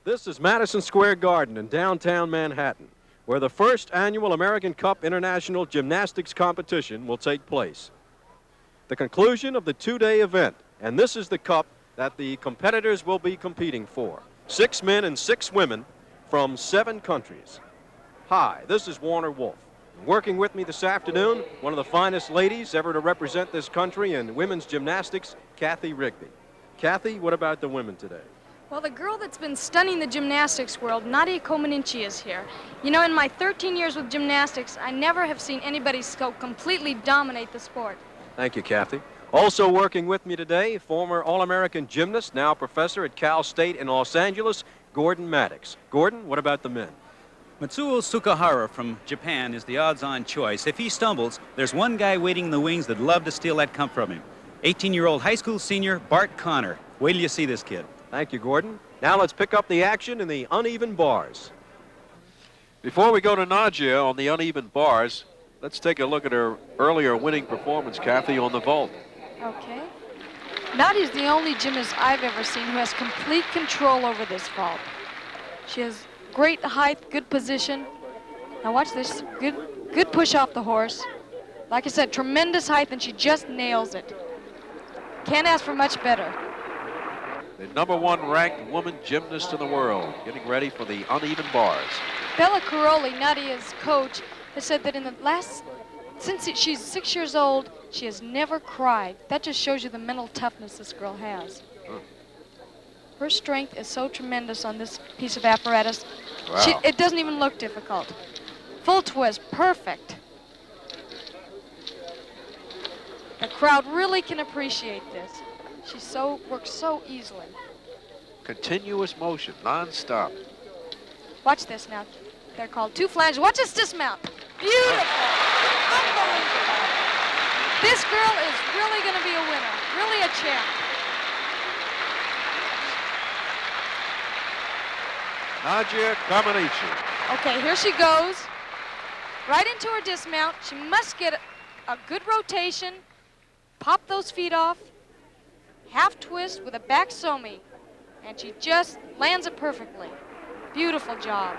This is Madison Square Garden in downtown Manhattan, where the first annual American Cup International Gymnastics Competition will take place. The conclusion of the two-day event, and this is the cup that the competitors will be competing for. 6 men and 6 women from 7 countries. Hi, this is Warner Wolf. Working with me this afternoon, one of the finest ladies ever to represent this country in women's gymnastics, Kathy Rigby. Kathy, what about the women today? Well, the girl that's been stunning the gymnastics world, Nadia Comaneci, is here. You know, in my 13 years with gymnastics, I never have seen anybody so completely dominate the sport. Thank you, Kathy. Also working with me today, former All-American gymnast, now professor at Cal State in Los Angeles, Gordon Maddox. Gordon, what about the men? Matsuo Sukahara from Japan is the odds-on choice. If he stumbles, there's one guy waiting in the wings that'd love to steal that cup from him. 18-year-old high school senior Bart Connor. Wait till you see this kid. Thank you, Gordon. Now let's pick up the action in the uneven bars. Before we go to Nadia on the uneven bars, let's take a look at her earlier winning performance, Kathy, on the vault. Okay. Nadia's the only gymnast I've ever seen who has complete control over this vault. She has great height, good position. Now watch this, good push off the horse. Like I said, tremendous height, and she just nails it. Can't ask for much better. The #1 ranked woman gymnast in the world, getting ready for the uneven bars. Bella Caroli, Nadia's coach, has said that since she's 6 years old, she has never cried. That just shows you the mental toughness this girl has. Her strength is so tremendous on this piece of apparatus. Wow. It doesn't even look difficult. Full twist, perfect. The crowd really can appreciate this. She works so easily. Continuous motion, non-stop. Watch this now. They're called 2 flanges. Watch this dismount. Beautiful. Unbelievable. This girl is really going to be a winner. Really a champ. Nadia Comaneci. Okay, here she goes. Right into her dismount. She must get a good rotation. Pop those feet off. Half twist with a back somi. And she just lands it perfectly. Beautiful job.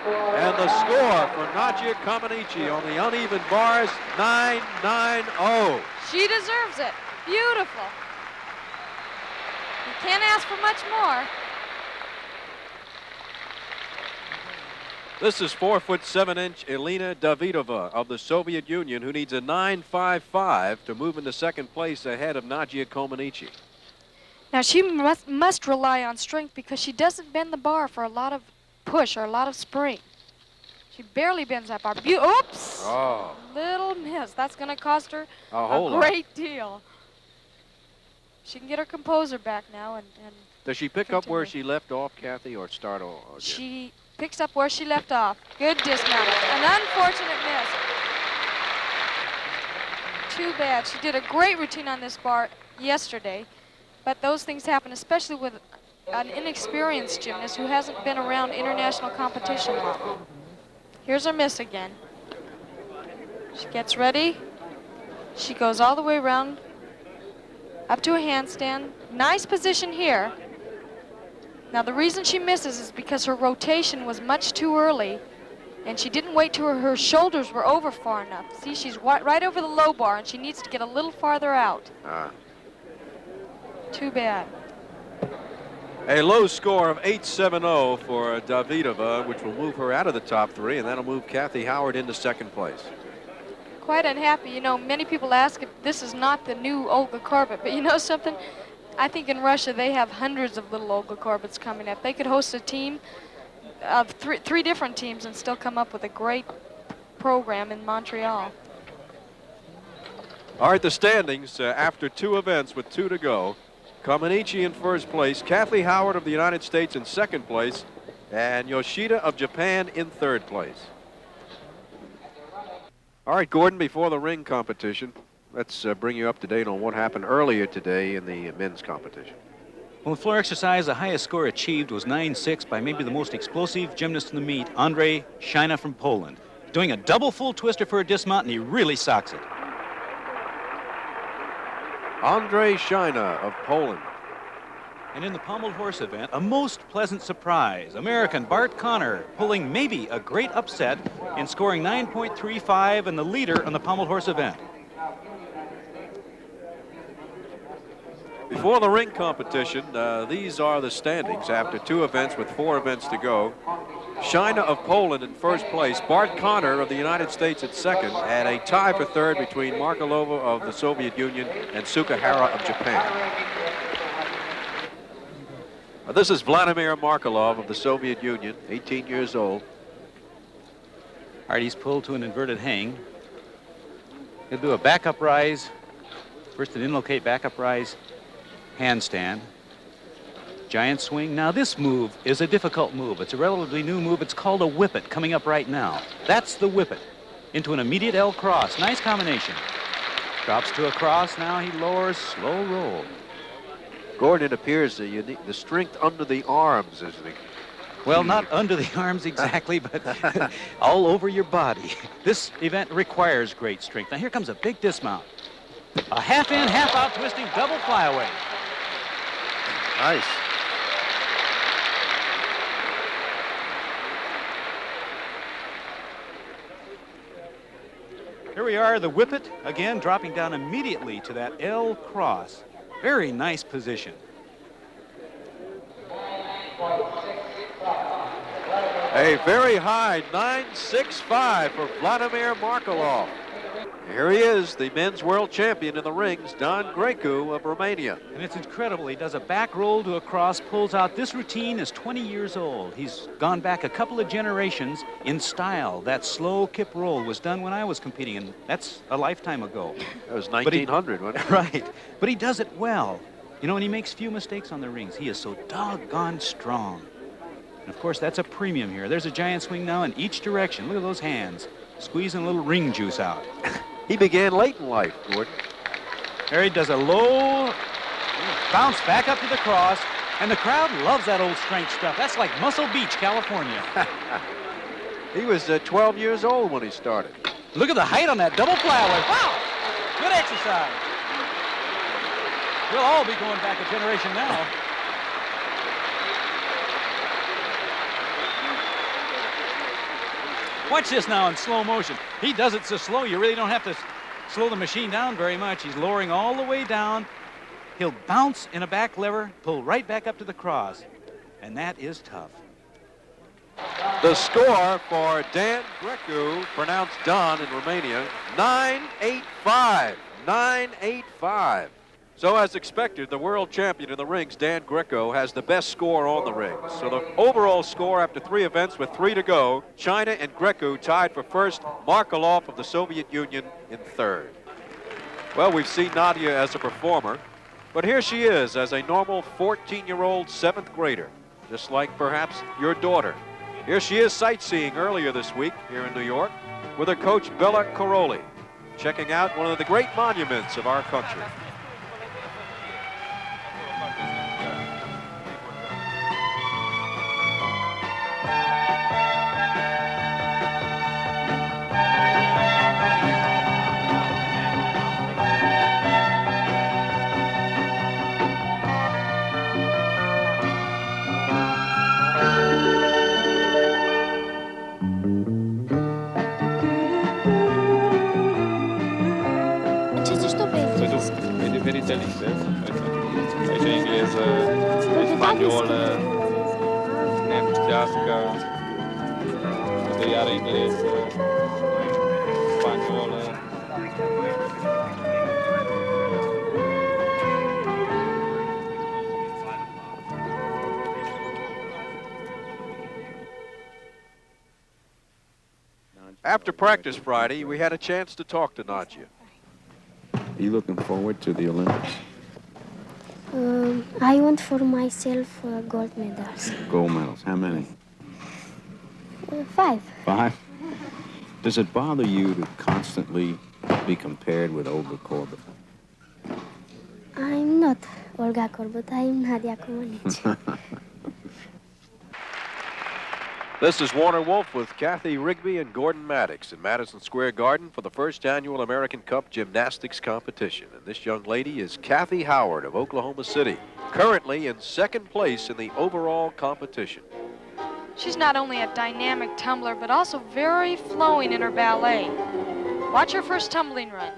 And the score for Nadia Comaneci on the uneven bars, 9-9-0. She deserves it. Beautiful. You can't ask for much more. This is 4'7" Elena Davidova of the Soviet Union, who needs a 9.55 to move into second place ahead of Nadia Comaneci. Now she must rely on strength because she doesn't bend the bar for a lot of push or a lot of spring. She barely bends that bar. Oops! Oh. Little miss. That's going to cost her a great deal. She can get her composure back now and Does she pick up where she left off, Kathy, or start all again? She picks up where she left off. Good dismount. An unfortunate miss. Too bad. She did a great routine on this bar yesterday, but those things happen, especially with an inexperienced gymnast who hasn't been around international competition long. Here's her miss again. She gets ready. She goes all the way around up to a handstand. Nice position here. Now the reason she misses is because her rotation was much too early and she didn't wait till her shoulders were over far enough. See, she's right over the low bar and she needs to get a little farther out. Too bad. A low score of 8-7-0 for Davidova, which will move her out of the top 3, and that'll move Kathy Howard into second place. Quite unhappy. You know, many people ask if this is not the new Olga Korbut, but you know something? I think in Russia they have hundreds of little Olga Korbuts coming up. They could host a team of three different teams and still come up with a great program in Montreal. All right, the standings after 2 events with 2 to go. Comaneci in first place, Kathy Howard of the United States in second place, and Yoshida of Japan in third place. All right, Gordon, before the ring competition, let's bring you up to date on what happened earlier today in the men's competition. Well, in floor exercise, the highest score achieved was 9-6 by maybe the most explosive gymnast in the meet, Andrzej Shina from Poland. Doing a double full twister for a dismount, and he really socks it. Andrzej Shina of Poland. And in the pommel horse event, a most pleasant surprise. American Bart Connor pulling maybe a great upset in scoring 9.35 and the leader on the pommel horse event. Before the ring competition, these are the standings after 2 events with 4 events to go. China of Poland in first place. Bart Connor of the United States at second, and a tie for third between Markelova of the Soviet Union and Sukahara of Japan. This is Vladimir Markelov of the Soviet Union, 18 years old. Hardy's pulled to an inverted hang. He'll do a back-up rise. First an in-locate back-up rise handstand. Giant swing. Now this move is a difficult move. It's a relatively new move. It's called a whippet, coming up right now. That's the whippet. Into an immediate L cross. Nice combination. Drops to a cross. Now he lowers, slow roll. Gordon, it appears the strength under the arms is the... Well, not under the arms exactly, but all over your body. This event requires great strength. Now here comes a big dismount. A half in, half out twisting double flyaway. Nice. Here we are, the whippet, again dropping down immediately to that L cross. Very nice position. A very high 9.65 for Vladimir Markelov. Here he is, the men's world champion in the rings, Dan Grecu of Romania. And it's incredible. He does a back roll to a cross, pulls out. This routine is 20 years old. He's gone back a couple of generations in style. That slow kip roll was done when I was competing, and that's a lifetime ago. That was 1900, wasn't it? Right. But he does it well. You know, and he makes few mistakes on the rings. He is so doggone strong. And of course, that's a premium here. There's a giant swing now in each direction. Look at those hands. Squeezing a little ring juice out. He began late in life, Gordon. There he does a low bounce back up to the cross, and the crowd loves that old strength stuff. That's like Muscle Beach, California. He was 12 years old when he started. Look at the height on that double flyaway. Wow! Good exercise. We'll all be going back a generation now. Watch this now in slow motion. He does it so slow, you really don't have to slow the machine down very much. He's lowering all the way down. He'll bounce in a back lever, pull right back up to the cross. And that is tough. The score for Dan Grecu, pronounced Don in Romania, 9.85. 9.85. So as expected, the world champion in the rings, Dan Grecu, has the best score on the rings. So the overall score after 3 events with 3 to go, China and Grecu tied for first, Markelov of the Soviet Union in third. Well, we've seen Nadia as a performer, but here she is as a normal 14-year-old 7th grader, just like perhaps your daughter. Here she is sightseeing earlier this week here in New York with her coach Bella Caroli, checking out one of the great monuments of our country. diferite limbi. Aici engleză, spaniolă, nemțească, iar engleză, spaniolă. After practice Friday, we had a chance to talk to Nadia. Are you looking forward to the Olympics? I want for myself gold medals. Gold medals. How many? 5. 5? Does it bother you to constantly be compared with Olga Korbut? I'm not Olga Korbut, I'm Nadia Comaneci. This is Warner Wolf with Kathy Rigby and Gordon Maddox in Madison Square Garden for the first annual American Cup Gymnastics competition. And this young lady is Kathy Howard of Oklahoma City, currently in second place in the overall competition. She's not only a dynamic tumbler, but also very flowing in her ballet. Watch her first tumbling run.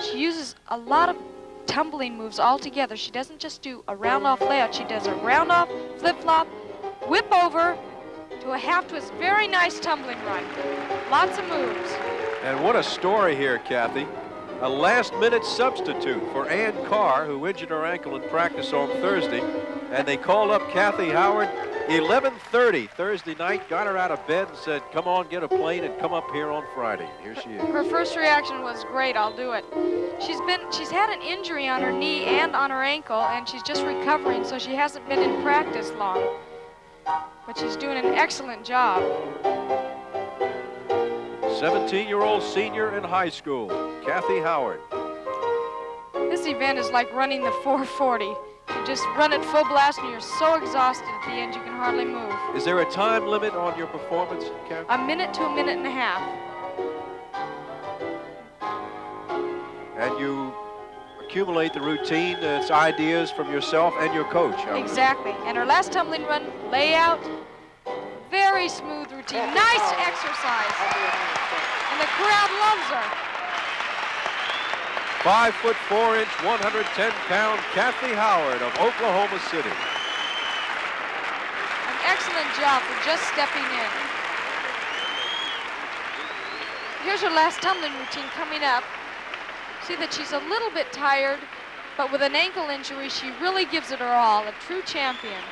She uses a lot of tumbling moves all together. She doesn't just do a round-off layout. She does a round-off, flip-flop, whip over, to a half twist. Very nice tumbling run. Lots of moves. And what a story here, Kathy. A last-minute substitute for Ann Carr, who injured her ankle in practice on Thursday. And they called up Kathy Howard 11:30 Thursday night, got her out of bed and said, come on, get a plane and come up here on Friday. And here she is. Her first reaction was, great, I'll do it. She's had an injury on her knee and on her ankle, and she's just recovering, so she hasn't been in practice long. But she's doing an excellent job. 17-year-old senior in high school, Kathy Howard. This event is like running the 440. You just run at full blast and you're so exhausted at the end you can hardly move. Is there a time limit on your performance, Kathy? A minute to a minute and a half. And you accumulate the routine, its ideas from yourself and your coach. Exactly. And her last tumbling run, layout, very smooth routine, nice exercise. And the crowd loves her. 5 foot 4 inch, 110-pound Kathy Howard of Oklahoma City. An excellent job for just stepping in. Here's her last tumbling routine coming up. See that she's a little bit tired, but with an ankle injury, she really gives it her all, a true champion.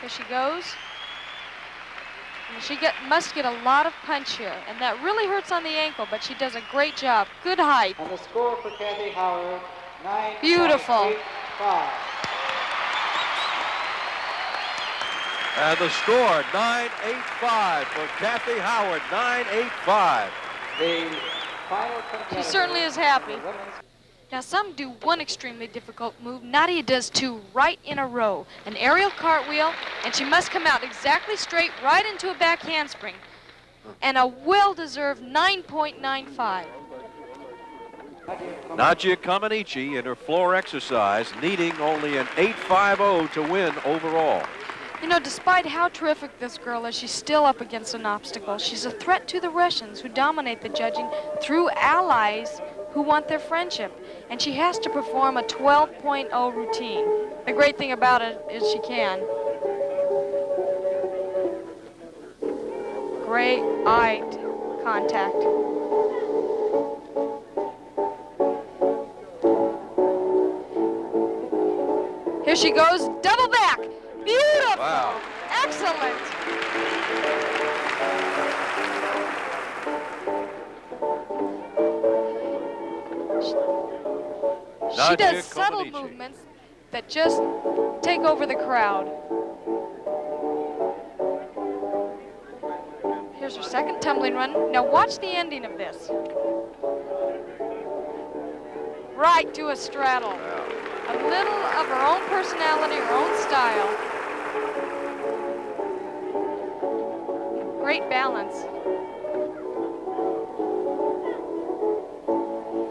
Here she goes. And she must get a lot of punch here, and that really hurts on the ankle, but she does a great job. Good height. And the score for Kathy Howard, 9. Beautiful. 5. And the score, 9-8-5 for Kathy Howard, 9-8-5. The final She certainly is happy. Now some do one extremely difficult move. Nadia does two right in a row. An aerial cartwheel, and she must come out exactly straight right into a back handspring. And a well-deserved 9.95. Nadia Comaneci in her floor exercise, needing only an 8.50 to win overall. You know, despite how terrific this girl is, she's still up against an obstacle. She's a threat to the Russians, who dominate the judging through allies who want their friendship. And she has to perform a 12.0 routine. The great thing about it is she can. Great eye contact. Here she goes, double back. Beautiful. Wow. Excellent. She does subtle movements that just take over the crowd. Here's her second tumbling run. Now watch the ending of this. Right to a straddle. A little of her own personality, her own style. Great balance.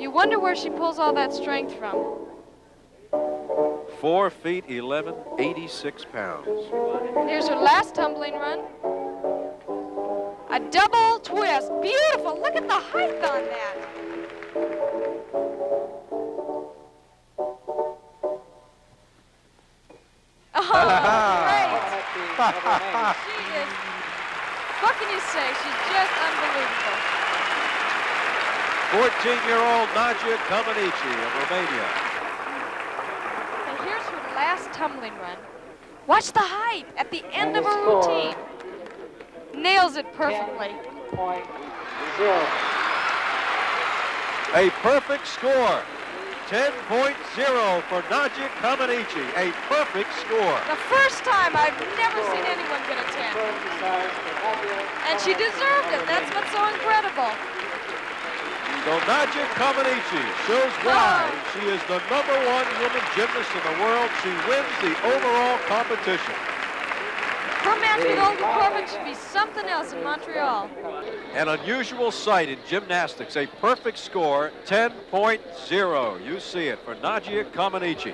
You wonder where she pulls all that strength from. 4 feet 11, 86 pounds. Here's her last tumbling run. A double twist. Beautiful. Look at the height on that. Oh, great. She is, what can you say? She's just unbelievable. 14-year-old Nadia Comaneci of Romania. And here's her last tumbling run. Watch the height at the end of her routine. Nails it perfectly. 10.0. A perfect score. 10.0 for Nadia Comaneci. A perfect score. The first time I've never seen anyone get a 10. And she deserved it. That's what's so incredible. So Nadia Comaneci shows why she is the #1 woman gymnast in the world. She wins the overall competition. Her match with Olga Corbin should be something else in Montreal. An unusual sight in gymnastics, a perfect score, 10.0. You see it for Nadia Comaneci.